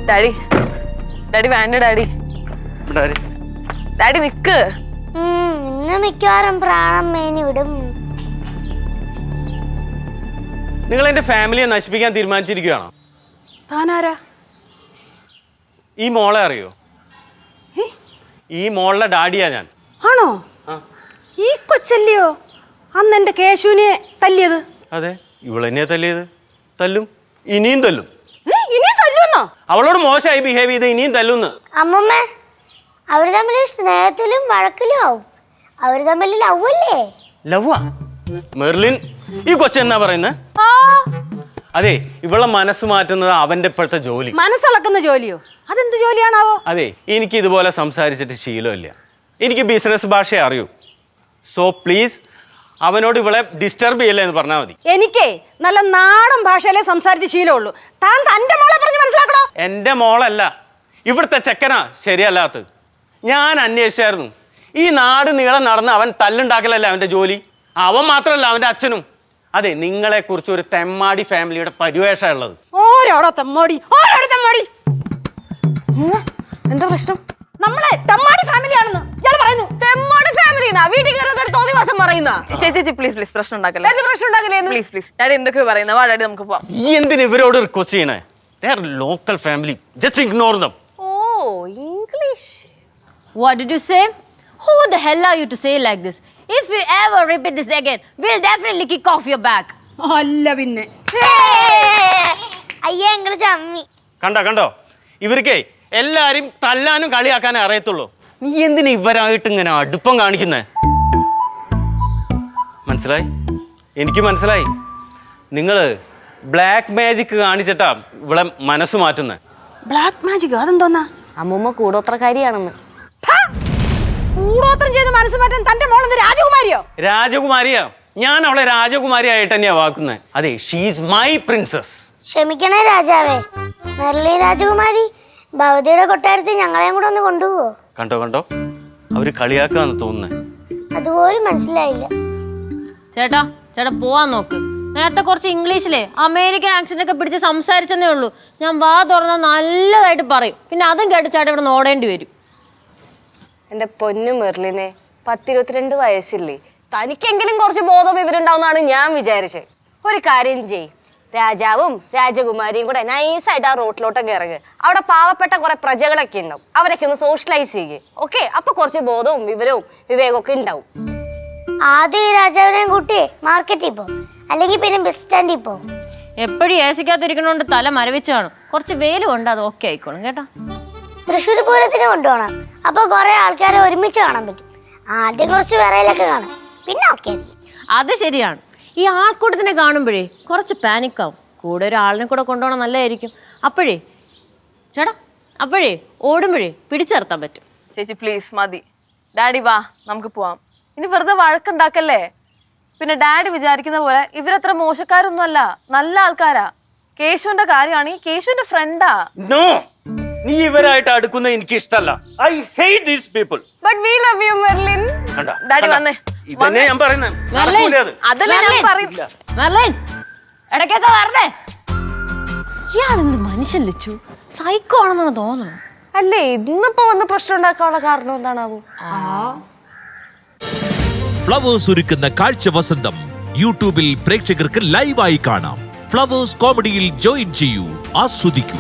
Daddy daddy വേണ്ട daddy. Daddy നിക്ക്. ഇന്ന് മിക്കവാറും പ്രാണം മേനി വിടും. നിങ്ങൾ എന്റെ ഫാമിലിയെ നശിപ്പിക്കാൻ തീരുമാനിച്ചിരിക്കുകയാണോ? താനാരാ? ഈ മോളെ അറിയോ? ഈ മോളുടെ ഡാഡിയാ ഞാൻ. ആണോ? ഈ കൊച്ചല്ലയോ അന്ന് എന്റെ കേശുവിനെ തല്ലിയത്? അതെ, ഇവളെന്നെയാ തല്ലിയത്. തല്ലും, ഇനിയും തല്ലും. ഇനിയും തല്ലുന്നോ? അവളോട് മോശമായി ബിഹേവ് ചെയ്ത് ഇനിയും തല്ലുന്ന്. അമ്മമ്മ, അവര് തമ്മിൽ സ്നേഹത്തിലും വഴക്കിലും ആവും. അവര് തമ്മിൽ ലവ്വല്ലേ? ലവ്വാ? മെർലിൻ, ഈ കൊച്ചെന്നാ പറയുന്നത്? അതെ, ഇവളെ മനസ്സ് മാറ്റുന്നത് അവന്റെ ഇപ്പോഴത്തെ ജോലി. മനസ്സിളക്കുന്ന ജോലിയോ? അതെന്ത് ജോലിയാണാവോ? അതെ, എനിക്ക് ഇതുപോലെ സംസാരിച്ചിട്ട് ശീലമില്ല. എനിക്ക് ബിസിനസ് ഭാഷ അറിയൂ. സോ പ്ലീസ് അവനോട് ഇവളെ ഡിസ്റ്റർബ് ചെയ്യല്ലേ എന്ന് പറഞ്ഞാൽ മതി. എനിക്കേ നല്ല നാടൻ ഭാഷയിലേ സംസാരിച്ച് ശീലമുള്ളൂ. താൻ തന്റെ മോളെ പറഞ്ഞ് മനസ്സിലാക്കണോ? എൻ്റെ മോളല്ല, ഇവിടുത്തെ ചെക്കനാ ശരിയല്ലാത്തത്. ഞാൻ അന്വേഷിച്ചായിരുന്നു. ഈ നാട് നീളം നടന്ന് അവൻ തല്ലുണ്ടാക്കലല്ല അവൻ്റെ ജോലി. അവൻ മാത്രമല്ല, അവൻ്റെ അച്ഛനും. അതെ, നിങ്ങളെക്കുറിച്ച് ഒരു തെമ്മാടി ഫാമിലിയുടെ പരിവേഷമാണ് ഉള്ളത്. ഓരോടോ തെമ്മാടി, ഓരോടോ തെമ്മാടി. എന്താ പ്രശ്നം? നമ്മളെ തെമ്മാടി ഫാമിലിയാണെന്ന് ഇയാൾ പറയുന്നു. തെമ്മാടി ഫാമിലി വീട്ടിൽ കയറുന്ന തോന്നി മാസം പറയുന്ന. ചേച്ചി പ്ലീസ് പ്ലീസ് പ്രശ്നം ഉണ്ടാക്കല്ലേ. പ്രശ്നം ഉണ്ടാക്കല്ലേ? പ്ലീസ് പ്ലീസ് ഡാഡി എന്തൊക്കെയോ പറയുന്നത്. വാ ഡാഡി നമുക്ക് പോവാം. ഈ എന്തിന് ഇവരോട് റിക്വസ്റ്റ് ചെയ്യണേ? They are local family, just ignore them. Oh, English. What did you say? Who the hell are you to say like this? If you ever repeat this again, we'll definitely kick off your back. അല്ല പിന്നെ. അയ്യേ നിങ്ങള് ചമ്മി. കണ്ടോ ഇവർക്കേ എല്ലാരും തല്ലാനും കളിയാക്കാനേ അറിയത്തുള്ളൂ. നീ എന്തിനാ ഇവരായിട്ട് ഇങ്ങനെ അടുപ്പം കാണിക്കുന്നേ? മനസ്സിലായി? എനിക്ക് മനസ്സിലായി. നിങ്ങള് ബ്ലാക്ക് മാജിക് കാണിച്ചിട്ടാ ഇവിടെ മനസ്സ് മാറ്റുന്നത്. ബ്ലാക്ക് മാജിക് അതെന്തോന്നാ? അമ്മൂമ്മ കൂടോത്രക്കാരിയാണെന്ന്. കൂടോത്രം ചെയ്ത് മനസ്സ് മാറ്റാൻ തന്റെ മോളെന്ത് രാജകുമാരിയോ? രാജകുമാരിയാ. ഞാൻ അവളെ രാജകുമാരിയായിട്ട് തന്നെയാ വാക്കുന്നത്. അതെ, ഷീസ് മൈ പ്രിൻസസ്. ക്ഷമിക്കണേ രാജാവേ. മെർലിൻ രാജകുമാരി ഭവതിയുടെ കൊട്ടാരത്തിൽ ഞങ്ങളെയും കൂടെ ഒന്ന് കൊണ്ടുപോവോ? കണ്ടോ അവര് കളിയാക്കാന്ന് തോന്നുന്നത്. അതുപോലും മനസ്സിലായില്ല. ചേട്ടാ പോവാൻ നോക്ക്. നേരത്തെ കുറച്ച് ഇംഗ്ലീഷിലെ അമേരിക്കൻ ആക്സെന്റ് ഒക്കെ പിടിച്ച് സംസാരിച്ചെന്നേ ഉള്ളൂ. ഞാൻ വാ തുറന്നാൽ നല്ലതായിട്ട് പറയും. പിന്നെ അതും കേട്ട് ചേട്ടാ ഇവിടെ നോടേണ്ടി വരും. എന്റെ പൊന്നു മെർലിനെ, 10-22 വയസ്സില്ലേ? തനിക്കെങ്കിലും കുറച്ച് ബോധം ഇവരുണ്ടാവുന്നതാണ് ഞാൻ വിചാരിച്ചത്. ഒരു കാര്യം ചെയ്, രാജാവും രാജകുമാരിയും കൂടെ നൈസായിട്ട് ആ റോട്ടിലോട്ടൊക്കെ ഇറങ്ങുക. അവിടെ പാവപ്പെട്ട കുറെ പ്രജകളൊക്കെ ഉണ്ടാവും. അവരൊക്കെ ഒന്ന് സോഷ്യലൈസ് ചെയ്യുക. ഓക്കെ, അപ്പൊ കുറച്ച് ബോധവും വിവരവും വിവേകമൊക്കെ ഉണ്ടാവും. ആദ്യം ഈ രാജാവിനെയും കൂട്ടി മാർക്കറ്റിൽ പോകും, അല്ലെങ്കിൽ പിന്നെ ബസ് സ്റ്റാൻഡിൽ പോകും. എപ്പോഴും ഏസിക്കാത്തിരിക്കണോണ്ട് തല മരവിച്ച് കാണും. കുറച്ച് വെയിൽ കൊണ്ട് അത് ഓക്കെ ആയിക്കോളും കേട്ടോ. തൃശ്ശൂർ പൂരത്തിന് കൊണ്ടുപോകണം. അപ്പൊ കുറെ ആൾക്കാരെ ഒരുമിച്ച് കാണാൻ പറ്റും. ആദ്യം കുറച്ച് വിറയിലൊക്കെ കാണും, പിന്നെ ഓക്കെ. അത് ശരിയാണ്. ഈ ആൾക്കൂട്ടത്തിനെ കാണുമ്പോഴേ കുറച്ച് പാനിക്കാവും. കൂടെ ഒരാളിനെ കൂടെ കൊണ്ടുപോകണം നല്ലതായിരിക്കും. അപ്പോഴേ ഓടുമ്പോഴേ പിടിച്ചിർത്താൻ പറ്റും. ചേച്ചി പ്ലീസ് മതി. ഡാഡി വാ നമുക്ക് പോവാം. ഇനി വെറുതെ വഴക്കുണ്ടാക്കല്ലേ. പിന്നെ ഡാഡി വിചാരിക്കുന്ന പോലെ ഇവരത്ര മോശക്കാരൊന്നുമല്ല, നല്ല ആൾക്കാരാ. കേശുവിന്റെ കാര്യമാണ്, കേശുവിന്റെ ഫ്രണ്ടാ. നോ, നീ ഇവരായിട്ട് അടുക്കുന്ന എനിക്ക് ഇഷ്ടമല്ല. I hate these people. But we love you Merlin. Daddy വന്നേ. ഇതന്നെ ഞാൻ പറയുന്നത്. ഇടയ്ക്കൊക്കെ വരണേ. ഇയാളെന്ത് മനുഷ്യൻ ലച്ചു, സൈക്കോ ആണെന്നാണ് തോന്നുന്നത്. അല്ലേ, ഇന്നിപ്പോ വന്ന് പ്രശ്നം ഉണ്ടാക്കാനുള്ള കാരണം എന്താണാവോ? ഫ്ലവേഴ്സ് ഒരുക്കുന്ന കാഴ്ച വസന്തം യൂട്യൂബിൽ പ്രേക്ഷകർക്ക് ലൈവായി കാണാം. ഫ്ലവേഴ്സ് കോമഡിയിൽ ജോയിൻ ചെയ്യൂ, ആസ്വദിക്കൂ.